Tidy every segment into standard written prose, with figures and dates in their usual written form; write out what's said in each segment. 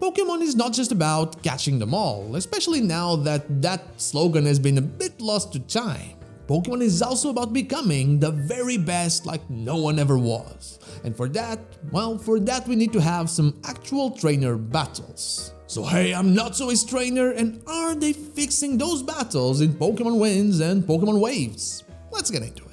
Pokémon is not just about catching them all, especially now that that slogan has been a bit lost to time. Pokémon is also about becoming the very best like no one ever was. And for that, we need to have some actual trainer battles. So hey, I'm Not-So-Ace Trainer, and are they fixing those battles in Pokémon Winds and Pokémon Waves? Let's get into it.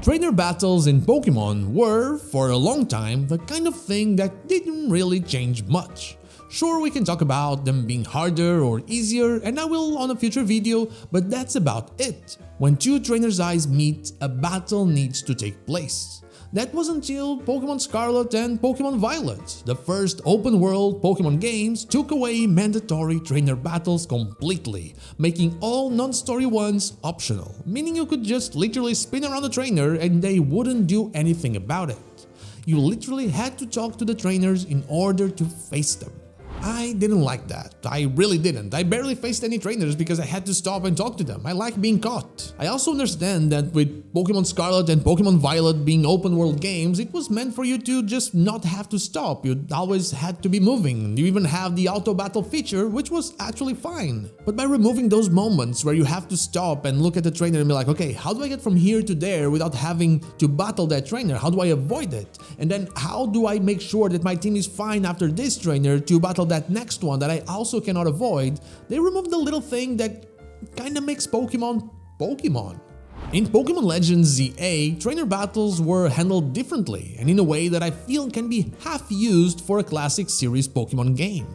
Trainer battles in Pokémon were, for a long time, the kind of thing that didn't really change much. Sure, we can talk about them being harder or easier, and I will on a future video, but that's about it. When two trainers' eyes meet, a battle needs to take place. That was until Pokémon Scarlet and Pokémon Violet. The first open-world Pokémon games took away mandatory trainer battles completely, making all non-story ones optional, meaning you could just literally spin around the trainer and they wouldn't do anything about it. You literally had to talk to the trainers in order to face them. I didn't like that. I really didn't. I barely faced any trainers because I had to stop and talk to them. I like being caught. I also understand that with Pokémon Scarlet and Pokémon Violet being open world games, it was meant for you to just not have to stop. You always had to be moving. You even have the auto battle feature, which was actually fine. But by removing those moments where you have to stop and look at the trainer and be like, okay, how do I get from here to there without having to battle that trainer? How do I avoid it? And then how do I make sure that my team is fine after this trainer to battle that next one that I also cannot avoid? They removed the little thing that kinda makes Pokemon Pokemon. In Pokemon Legends ZA, trainer battles were handled differently and in a way that I feel can be half used for a classic series Pokemon game.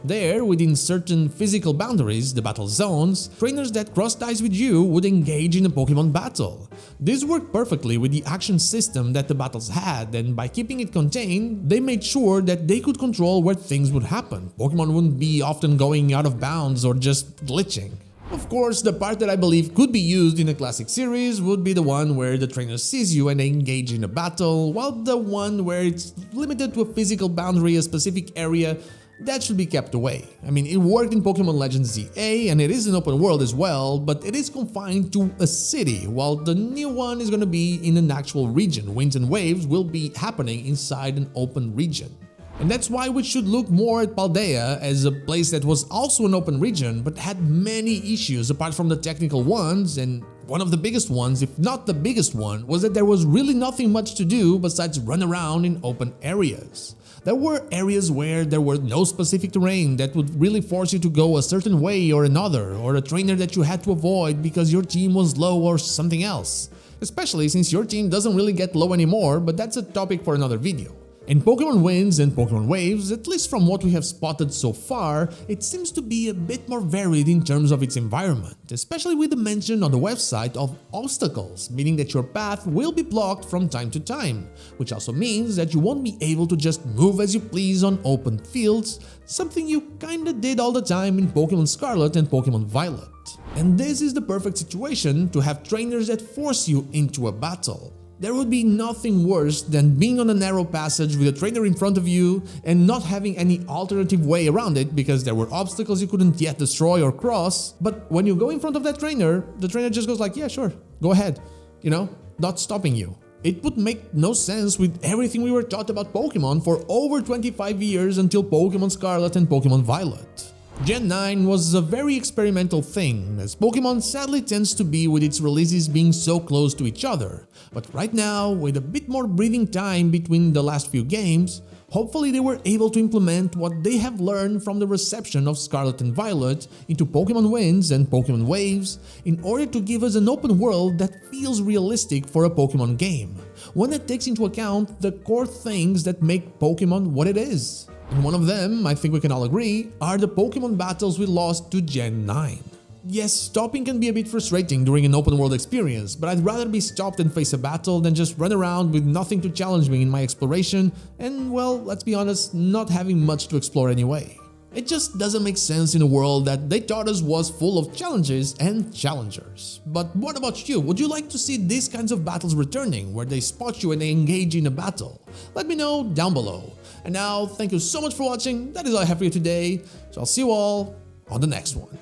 There, within certain physical boundaries, the battle zones, trainers that crossed eyes with you would engage in a Pokemon battle. This worked perfectly with the action system that the battles had, and by keeping it contained, they made sure that they could control where things would happen. Pokemon wouldn't be often going out of bounds or just glitching. Of course, the part that I believe could be used in a classic series would be the one where the trainer sees you and they engage in a battle, while the one where it's limited to a physical boundary, a specific area, that should be kept away. I mean, it worked in Pokemon Legends ZA and it is an open world as well, but it is confined to a city, while the new one is going to be in an actual region. Winds and Waves will be happening inside an open region. And that's why we should look more at Paldea as a place that was also an open region but had many issues apart from the technical ones, and one of the biggest ones, if not the biggest one, was that there was really nothing much to do besides run around in open areas. There were areas where there was no specific terrain that would really force you to go a certain way or another, or a trainer that you had to avoid because your team was low or something else. Especially since your team doesn't really get low anymore, but that's a topic for another video. In Pokémon Winds and Pokémon Waves, at least from what we have spotted so far, it seems to be a bit more varied in terms of its environment, especially with the mention on the website of obstacles, meaning that your path will be blocked from time to time, which also means that you won't be able to just move as you please on open fields, something you kinda did all the time in Pokémon Scarlet and Pokémon Violet. And this is the perfect situation to have trainers that force you into a battle. There would be nothing worse than being on a narrow passage with a trainer in front of you and not having any alternative way around it because there were obstacles you couldn't yet destroy or cross, but when you go in front of that trainer, the trainer just goes like, yeah, sure, go ahead, you know, not stopping you. It would make no sense with everything we were taught about Pokemon for over 25 years until Pokemon Scarlet and Pokemon Violet. Gen 9 was a very experimental thing, as Pokemon sadly tends to be with its releases being so close to each other. But right now, with a bit more breathing time between the last few games, hopefully they were able to implement what they have learned from the reception of Scarlet and Violet into Pokemon Winds and Pokemon Waves in order to give us an open world that feels realistic for a Pokemon game, one that takes into account the core things that make Pokemon what it is. And one of them, I think we can all agree, are the Pokemon battles we lost to Gen 9. Yes, stopping can be a bit frustrating during an open world experience, but I'd rather be stopped and face a battle than just run around with nothing to challenge me in my exploration and, well, let's be honest, not having much to explore anyway. It just doesn't make sense in a world that they taught us was full of challenges and challengers. But what about you? Would you like to see these kinds of battles returning, where they spot you and they engage in a battle? Let me know down below. And now, thank you so much for watching. That is all I have for you today. So I'll see you all on the next one.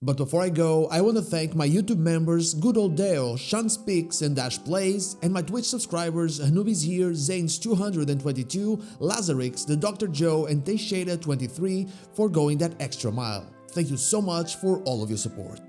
But before I go, I want to thank my YouTube members Good Old Deo, Sean Speaks and Dash Plays, and my Twitch subscribers Anubis here, Zanes222, Lazarix, The Dr. Joe, and Teixeira23 for going that extra mile. Thank you so much for all of your support.